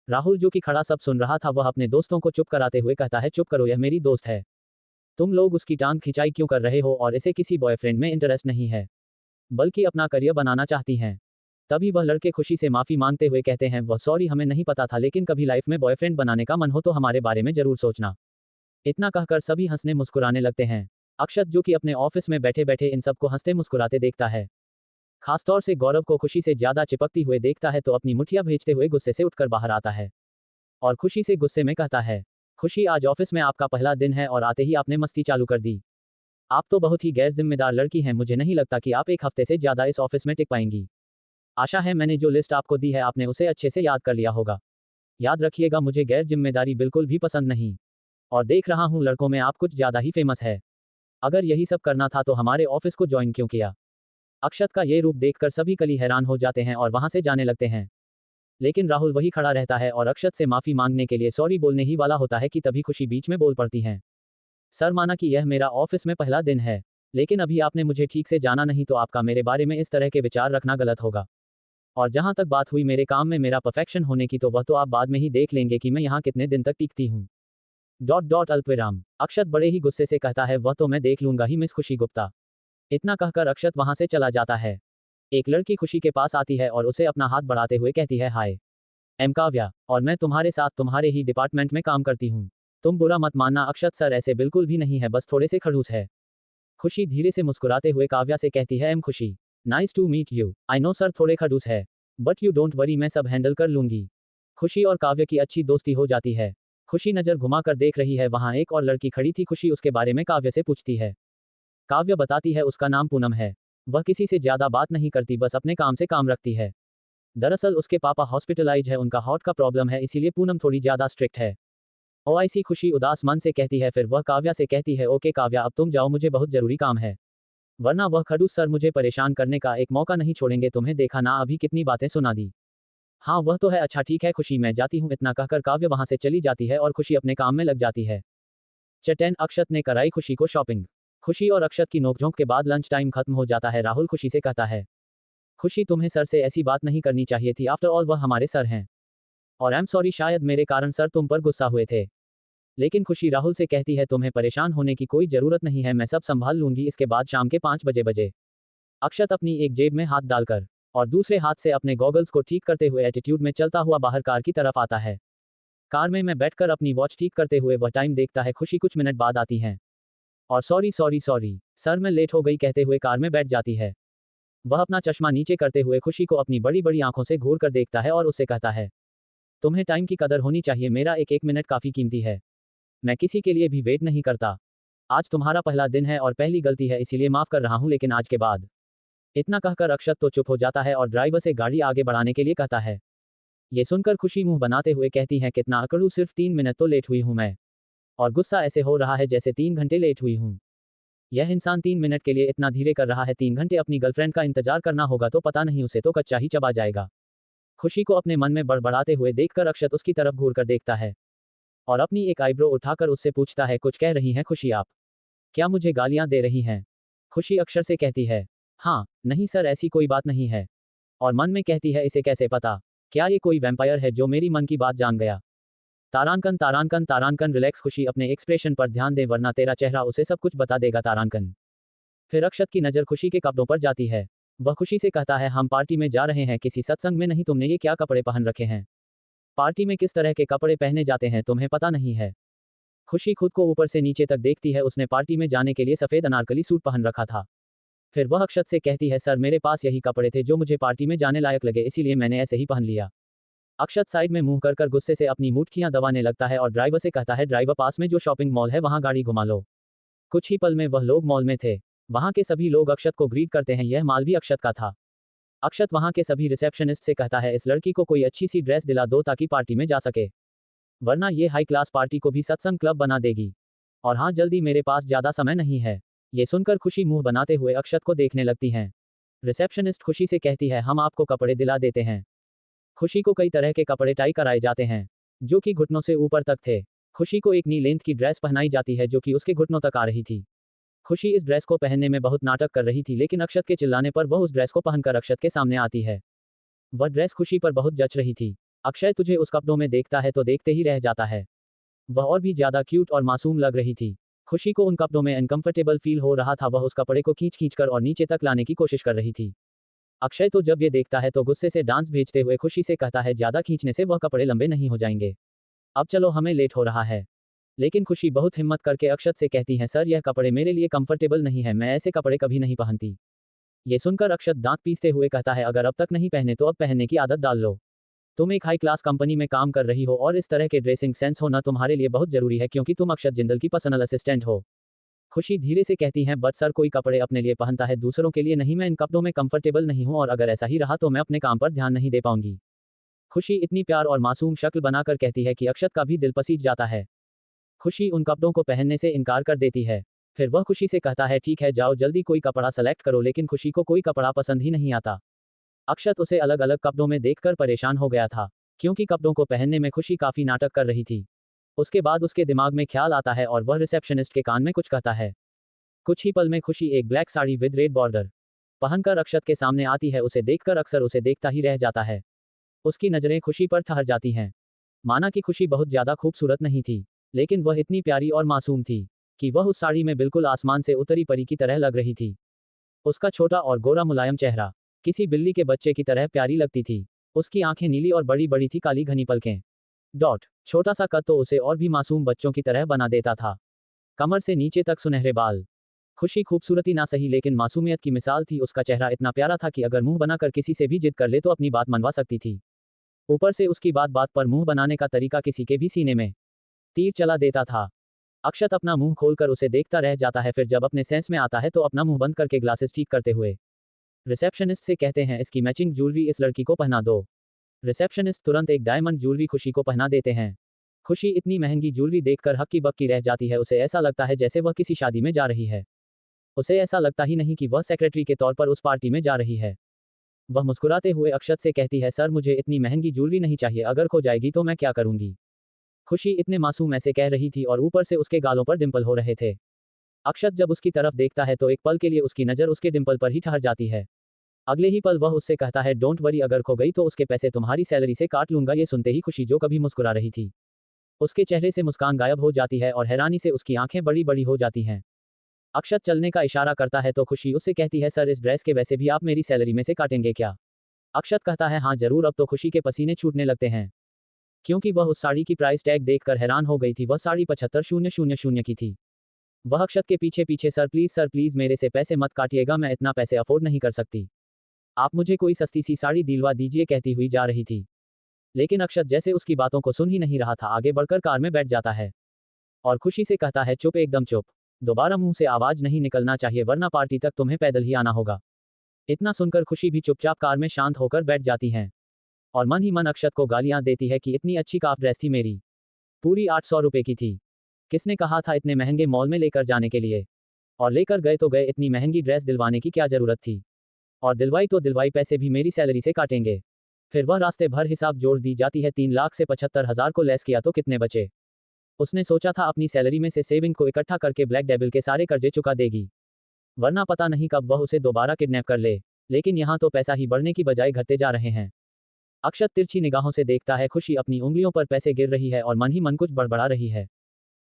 राहुल जो कि खड़ा सब सुन रहा था, वह अपने दोस्तों को चुप कराते हुए कहता है, चुप करो, यह मेरी दोस्त है। तुम लोग उसकी टांग खिंचाई क्यों कर रहे हो, और इसे किसी बॉयफ्रेंड में इंटरेस्ट नहीं है, बल्कि अपना करियर बनाना चाहती हैं। तभी वह लड़के खुशी से माफी मांगते हुए कहते हैं, वह सॉरी, हमें नहीं पता था, लेकिन कभी लाइफ में बॉयफ्रेंड बनाने का मन हो तो हमारे बारे में जरूर सोचना। इतना कहकर सभी हंसने मुस्कुराने लगते हैं। अक्षत जो कि अपने ऑफिस में बैठे बैठे इन सबको हंसते मुस्कुराते देखता है, खासतौर से गौरव को खुशी से ज्यादा चिपकती हुए देखता है, तो अपनी मुठियां भेजते हुए गुस्से से उठकर बाहर आता है और खुशी से गुस्से में कहता है, खुशी आज ऑफिस में आपका पहला दिन है और आते ही आपने मस्ती चालू कर दी। आप तो बहुत ही गैर जिम्मेदार लड़की हैं, मुझे नहीं लगता कि आप एक हफ्ते से ज्यादा इस ऑफिस में टिक पाएंगी। आशा है मैंने जो लिस्ट आपको दी है आपने उसे अच्छे से याद कर लिया होगा। याद रखिएगा, मुझे गैर जिम्मेदारी बिल्कुल भी पसंद नहीं, और देख रहा हूं लड़कों में आप कुछ ज्यादा ही फेमस है। अगर यही सब करना था तो हमारे ऑफिस को ज्वाइन क्यों किया? अक्षत का ये रूप देखकर सभी कली हैरान हो जाते हैं और वहां से जाने लगते हैं, लेकिन राहुल वही खड़ा रहता है और अक्षत से माफी मांगने के लिए सॉरी बोलने ही वाला होता है कि तभी खुशी बीच में बोल पड़ती हैं, सर माना कि यह मेरा ऑफिस में पहला दिन है, लेकिन अभी आपने मुझे ठीक से जाना नहीं, तो आपका मेरे बारे में इस तरह के विचार रखना गलत होगा। और जहां तक बात हुई मेरे काम में मेरा परफेक्शन होने की, तो वह तो आप बाद में ही देख लेंगे कि मैं यहाँ कितने दिन तक टिकती हूँ। डॉट डॉट अल्पविराम अक्षत बड़े ही गुस्से से कहता है, वह तो मैं देख लूंगा ही मिस खुशी गुप्ता। इतना कहकर अक्षत वहां से चला जाता है। एक लड़की खुशी के पास आती है और उसे अपना हाथ बढ़ाते हुए कहती है, हाय एम काव्या, और मैं तुम्हारे साथ तुम्हारे ही डिपार्टमेंट में काम करती हूँ। तुम बुरा मत मानना अक्षत सर, ऐसे बिल्कुल भी नहीं है, बस थोड़े से खड़ूस है। खुशी धीरे से मुस्कुराते हुए काव्या से कहती है, am Khushi, nice to meet you. I know sir थोड़े खड़ूस है, बट यू डोंट वरी, मैं सब हैंडल कर लूंगी। खुशी और काव्य की अच्छी दोस्ती हो जाती है। खुशी नजर घुमाकर देख रही है, वहां एक और लड़की खड़ी थी। खुशी उसके बारे में काव्य से पूछती है। काव्य बताती है उसका नाम पूनम है। वह किसी से ज्यादा बात नहीं करती, बस अपने काम से काम रखती है। दरअसल उसके पापा हॉस्पिटलाइज है, उनका हार्ट का प्रॉब्लम है, इसीलिए पूनम थोड़ी ज्यादा स्ट्रिक्ट है। ओआईसी खुशी उदास मन से कहती है, फिर वह काव्या से कहती है, ओके काव्या अब तुम जाओ, मुझे बहुत जरूरी काम है, वरना वह खड़ूस सर मुझे परेशान करने का एक मौका नहीं छोड़ेंगे। तुम्हें देखा ना अभी कितनी बातें सुना दी। हाँ वह तो है, अच्छा ठीक है खुशी मैं जाती हूँ। इतना कहकर काव्य वहां से चली जाती है और खुशी अपने काम में लग जाती है। चटैन अक्षत ने कराई खुशी को शॉपिंग। खुशी और अक्षत की नोकझोंक के बाद लंच टाइम खत्म हो जाता है। राहुल खुशी से कहता है, खुशी तुम्हें सर से ऐसी बात नहीं करनी चाहिए थी, आफ्टर ऑल वह हमारे सर हैं, और आई एम सॉरी, शायद मेरे कारण सर तुम पर गुस्सा हुए थे। लेकिन खुशी राहुल से कहती है, तुम्हें परेशान होने की कोई जरूरत नहीं है, मैं सब संभाल लूंगी। इसके बाद शाम के 5 बजे अक्षत अपनी एक जेब में हाथ डालकर और दूसरे हाथ से अपने गॉगल्स को ठीक करते हुए एटीट्यूड में चलता हुआ बाहर कार की तरफ आता है। कार में मैं बैठकर अपनी वॉच ठीक करते हुए वह टाइम देखता है। खुशी कुछ मिनट बाद आती हैं और सॉरी सॉरी सॉरी सर मैं लेट हो गई कहते हुए कार में बैठ जाती है। वह अपना चश्मा नीचे करते हुए खुशी को अपनी बड़ी बड़ी आंखों से घूर कर देखता है और उससे कहता है, तुम्हें टाइम की कदर होनी चाहिए, मेरा एक एक मिनट काफी कीमती है, मैं किसी के लिए भी वेट नहीं करता। आज तुम्हारा पहला दिन है और पहली गलती है, इसीलिए माफ कर रहा हूं, लेकिन आज के बाद। इतना कहकर अक्षत तो चुप हो जाता है और ड्राइवर से गाड़ी आगे बढ़ाने के लिए कहता है। ये सुनकर खुशी मुंह बनाते हुए कहती है, कितना अकड़ू, सिर्फ 3 मिनट तो लेट हुई हूं मैं, और गुस्सा ऐसे हो रहा है जैसे 3 घंटे लेट हुई हूं। यह इंसान 3 मिनट के लिए इतना धीरे कर रहा है, 3 घंटे अपनी गर्लफ्रेंड का इंतजार करना होगा तो पता नहीं उसे तो कच्चा ही चबा जाएगा। खुशी को अपने मन में बड़बड़ाते हुए देखकर अक्षत उसकी तरफ घूरकर देखता है और अपनी एक आईब्रो उठाकर उससे पूछता है, कुछ कह रही हैं खुशी आप? क्या मुझे गालियां दे रही हैं? खुशी अक्षर से कहती है, हाँ, नहीं सर ऐसी कोई बात नहीं है। और मन में कहती है, इसे कैसे पता? क्या ये कोई वैम्पायर है जो मेरी मन की बात जान गया? तारांकन तारांकन तारांकन रिलैक्स खुशी, अपने एक्सप्रेशन पर ध्यान दे वरना तेरा चेहरा उसे सब कुछ बता देगा तारांकन। फिर अक्षत की नज़र खुशी के कपड़ों पर जाती है। वह खुशी से कहता है, हम पार्टी में जा रहे हैं, किसी सत्संग में नहीं, तुमने ये क्या कपड़े पहन रखे हैं? पार्टी में किस तरह के कपड़े पहने जाते हैं तुम्हें पता नहीं है? खुशी खुद को ऊपर से नीचे तक देखती है, उसने पार्टी में जाने के लिए सफ़ेद अनारकली सूट पहन रखा था। फिर वह अक्षत से कहती है, सर मेरे पास यही कपड़े थे जो मुझे पार्टी में जाने लायक लगे, इसीलिए मैंने ऐसे ही पहन लिया। अक्षत साइड में मुंह कर गुस्से से अपनी मुट्ठियां दबाने लगता है और ड्राइवर से कहता है, ड्राइवर पास में जो शॉपिंग मॉल है वहां गाड़ी घुमा लो। कुछ ही पल में वह लोग मॉल में थे। वहां के सभी लोग अक्षत को ग्रीट करते हैं, यह माल भी अक्षत का था। अक्षत वहां के सभी रिसेप्शनिस्ट से कहता है, इस लड़की को कोई अच्छी सी ड्रेस दिला दो ताकि पार्टी में जा सके, वरना ये हाई क्लास पार्टी को भी सत्संग क्लब बना देगी। और हाँ जल्दी, मेरे पास ज्यादा समय नहीं है। ये सुनकर खुशी मुंह बनाते हुए अक्षत को देखने लगती हैं। रिसेप्शनिस्ट खुशी से कहती है, हम आपको कपड़े दिला देते हैं। खुशी को कई तरह के कपड़े टाई कराए जाते हैं जो कि घुटनों से ऊपर तक थे। खुशी को एक नी लेंथ की ड्रेस पहनाई जाती है जो कि उसके घुटनों तक आ रही थी। खुशी इस ड्रेस को पहनने में बहुत नाटक कर रही थी, लेकिन अक्षत के चिल्लाने पर वह उस ड्रेस को पहनकर अक्षत के सामने आती है। वह ड्रेस खुशी पर बहुत जच रही थी। अक्षय तुझे उस कपड़ों में देखता है तो देखते ही रह जाता है। वह और भी ज्यादा क्यूट और मासूम लग रही थी। खुशी को उन कपड़ों में अनकंफर्टेबल फील हो रहा था। वह उस कपड़े को खींच खींच कर और नीचे तक लाने की कोशिश कर रही थी। अक्षय तो जब ये देखता है तो गुस्से से डांस भेजते हुए खुशी से कहता है, ज्यादा खींचने से वह कपड़े लंबे नहीं हो जाएंगे। अब चलो, हमें लेट हो रहा है। लेकिन खुशी बहुत हिम्मत करके अक्षत से कहती है, सर यह कपड़े मेरे लिए कंफर्टेबल नहीं है, मैं ऐसे कपड़े कभी नहीं पहनती। ये सुनकर अक्षत दांत पीसते हुए कहता है, अगर अब तक नहीं पहने तो अब पहनने की आदत डाल लो। तुम एक हाई क्लास कंपनी में काम कर रही हो और इस तरह के ड्रेसिंग सेंस होना तुम्हारे लिए बहुत जरूरी है क्योंकि तुम अक्षत जिंदल की पर्सनल असिस्टेंट हो। खुशी धीरे से कहती हैं, बट सर कोई कपड़े अपने लिए पहनता है दूसरों के लिए नहीं, मैं इन कपड़ों में कंफर्टेबल नहीं हूं और अगर ऐसा ही रहा तो मैं अपने काम पर ध्यान नहीं दे पाऊंगी। खुशी इतनी प्यार और मासूम शक्ल बनाकर कहती है कि अक्षत का भी दिल पसीज जाता है। खुशी उन कपड़ों को पहनने से इनकार कर देती है। फिर वह खुशी से कहता है, ठीक है जाओ जल्दी कोई कपड़ा सेलेक्ट करो, लेकिन खुशी को कोई कपड़ा पसंद ही नहीं आता। अक्षत उसे अलग अलग कपड़ों में देखकर परेशान हो गया था क्योंकि कपड़ों को पहनने में खुशी काफी नाटक कर रही थी। उसके बाद उसके दिमाग में ख्याल आता है और वह रिसेप्शनिस्ट के कान में कुछ कहता है। कुछ ही पल में खुशी एक black sari with red border पहनकर अक्षत के सामने आती है। उसे देखकर अक्सर उसे देखता ही रह जाता है। उसकी नजरें खुशी पर ठहर जाती हैं। माना कि खुशी बहुत ज्यादा खूबसूरत नहीं थी, लेकिन वह इतनी प्यारी और मासूम थी कि वह उस साड़ी में बिल्कुल आसमान से उतरी परी की तरह लग रही थी। उसका छोटा और गोरा मुलायम चेहरा किसी बिल्ली के बच्चे की तरह प्यारी लगती थी। उसकी आंखें नीली और बड़ी बड़ी थी, काली घनी पलकें। डॉट छोटा सा कद तो उसे और भी मासूम बच्चों की तरह बना देता था। कमर से नीचे तक सुनहरे बाल। खुशी खूबसूरती ना सही लेकिन मासूमियत की मिसाल थी। उसका चेहरा इतना प्यारा था कि अगर मुंह बनाकर किसी से भी जिद कर ले तो अपनी बात मनवा सकती थी। ऊपर से उसकी बात बात पर मुंह बनाने का तरीका किसी के भी सीने में तीर चला देता था। अक्षत अपना मुंह खोलकर उसे देखता रह जाता है। फिर जब अपने सेंस में आता है तो अपना मुंह बंद करके ग्लासेस ठीक करते हुए रिसेप्शनिस्ट से कहते हैं, इसकी मैचिंग ज्वेलरी इस लड़की को पहना दो। रिसेप्शनिस्ट तुरंत एक डायमंड ज्वेलरी खुशी को पहना देते हैं। खुशी इतनी महंगी ज्वेलरी देखकर हक्की बक्की रह जाती है। उसे ऐसा लगता है जैसे वह किसी शादी में जा रही है। उसे ऐसा लगता ही नहीं कि वह सेक्रेटरी के तौर पर उस पार्टी में जा रही है। वह मुस्कुराते हुए अक्षत से कहती है, सर मुझे इतनी महंगी ज्वेलरी नहीं चाहिए, अगर खो जाएगी तो मैं क्या करूंगी। खुशी इतने मासूम ऐसे कह रही थी और ऊपर से उसके गालों पर डिंपल हो रहे थे। अक्षत जब उसकी तरफ देखता है तो एक पल के लिए उसकी नज़र उसके डिंपल पर ही ठहर जाती है। अगले ही पल वह उससे कहता है, डोंट वरी, अगर खो गई तो उसके पैसे तुम्हारी सैलरी से काट लूंगा। ये सुनते ही खुशी जो कभी मुस्कुरा रही थी उसके चेहरे से मुस्कान गायब हो जाती है और हैरानी से उसकी आंखें बड़ी बड़ी हो जाती हैं। अक्षत चलने का इशारा करता है तो खुशी उससे कहती है, सर इस ड्रेस के वैसे भी आप मेरी सैलरी में से काटेंगे क्या? अक्षत कहता है, हाँ जरूर। अब तो खुशी के पसीने छूटने लगते हैं क्योंकि वह उस साड़ी की प्राइस टैग देखकर हैरान हो गई थी। वह साड़ी 75,000 की थी। वह अक्षत के पीछे पीछे, सर प्लीज मेरे से पैसे मत काटिएगा, मैं इतना पैसे अफोर्ड नहीं कर सकती, आप मुझे कोई सस्ती सी साड़ी दिलवा दीजिए, कहती हुई जा रही थी। लेकिन अक्षत जैसे उसकी बातों को सुन ही नहीं रहा था, आगे बढ़कर कार में बैठ जाता है और खुशी से कहता है, चुप, एकदम चुप, दोबारा मुंह से आवाज नहीं निकलना चाहिए वरना पार्टी तक तुम्हें पैदल ही आना होगा। इतना सुनकर खुशी भी चुपचाप कार में शांत होकर बैठ जाती हैं और मन ही मन अक्षत को गालियां देती है कि इतनी अच्छी काफ ड्रेस थी मेरी, पूरी 800 रुपए की थी, किसने कहा था इतने महंगे मॉल में लेकर जाने के लिए। और लेकर गए तो गए, इतनी महंगी ड्रेस दिलवाने की क्या जरूरत थी। और दिलवाई तो दिलवाई, पैसे भी मेरी सैलरी से काटेंगे। फिर वह रास्ते भर हिसाब जोड़ दी जाती है। 3 लाख से 75,000 को लेस किया तो कितने बचे। उसने सोचा था अपनी सैलरी में से सेविंग को इकट्ठा करके ब्लैक डेविल के सारे कर्जे चुका देगी, वरना पता नहीं कब वह उसे दोबारा किडनैप कर ले। लेकिन यहाँ तो पैसा ही बढ़ने की बजाय घटते जा रहे हैं। अक्षत तिरछी निगाहों से देखता है। खुशी अपनी उंगलियों पर पैसे गिर रही है और मन ही मन कुछ बड़बड़ा रही है।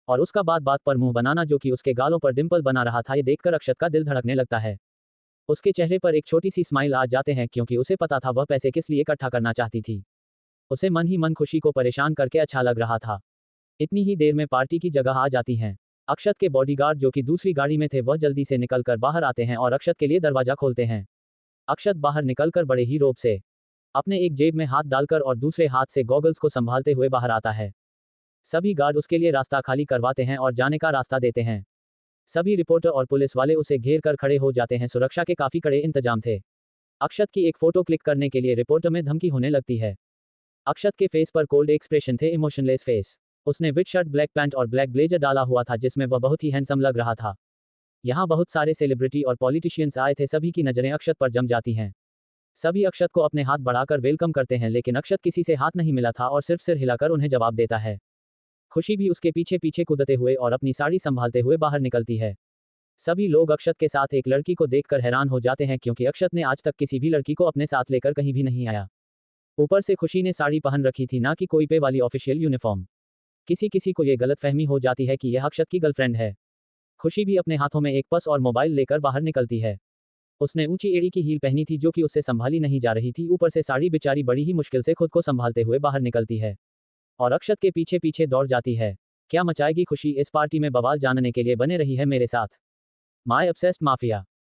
और उसका बात बात पर मुंह बनाना, जो कि उसके गालों पर डिंपल बना रहा था, ये देखकर अक्षत का दिल धड़कने लगता है। उसके चेहरे पर एक छोटी सी स्माइल आ जाते हैं, क्योंकि उसे पता था वह पैसे किस लिए इकट्ठा करना चाहती थी। उसे मन ही मन खुशी को परेशान करके अच्छा लग रहा था। इतनी ही देर में पार्टी की जगह आ जाती हैं। अक्षत के बॉडीगार्ड, जो कि दूसरी गाड़ी में थे, वह जल्दी से निकलकर बाहर आते हैं और अक्षत के लिए दरवाजा खोलते हैं। अक्षत बाहर निकलकर बड़े ही रौब से अपने एक जेब में हाथ डालकर और दूसरे हाथ से गॉगल्स को संभालते हुए बाहर आता है। सभी गार्ड उसके लिए रास्ता खाली करवाते हैं और जाने का रास्ता देते हैं। सभी रिपोर्टर और पुलिस वाले उसे घेर कर खड़े हो जाते हैं। सुरक्षा के काफी कड़े इंतजाम थे। अक्षत की एक फोटो क्लिक करने के लिए रिपोर्टर में धमकी होने लगती है। अक्षत के फेस पर कोल्ड एक्सप्रेशन थे, इमोशनलेस फेस। उसने विद शर्ट, ब्लैक पैंट और ब्लैक ब्लेजर डाला हुआ था, जिसमें वह बहुत ही हैंडसम लग रहा था। यहाँ बहुत सारे सेलिब्रिटी और पॉलिटिशियंस आए थे। सभी की नजरें अक्षत पर जम जाती हैं। सभी अक्षत को अपने हाथ बढ़ाकर वेलकम करते हैं, लेकिन अक्षत किसी से हाथ नहीं मिला था और सिर्फ सिर हिलाकर उन्हें जवाब देता है। खुशी भी उसके पीछे पीछे कूदते हुए और अपनी साड़ी संभालते हुए बाहर निकलती है। सभी लोग अक्षत के साथ एक लड़की को देखकर हैरान हो जाते हैं, क्योंकि अक्षत ने आज तक किसी भी लड़की को अपने साथ लेकर कहीं भी नहीं आया। ऊपर से खुशी ने साड़ी पहन रखी थी, ना कि कोई पे वाली ऑफिशियल यूनिफॉर्म। किसी किसी को ये गलतफहमी हो जाती है कि यह अक्षत की गर्लफ्रेंड है। खुशी भी अपने हाथों में एक पर्स और मोबाइल लेकर बाहर निकलती है। उसने ऊंची एड़ी की हील पहनी थी, जो कि उससे संभाली नहीं जा रही थी। ऊपर से साड़ी बेचारी बड़ी ही मुश्किल से खुद को संभालते हुए बाहर निकलती है और अक्षत के पीछे पीछे दौड़ जाती है। क्या मचाएगी खुशी इस पार्टी में बवाल। जानने के लिए बने रही है मेरे साथ। My obsessed mafia.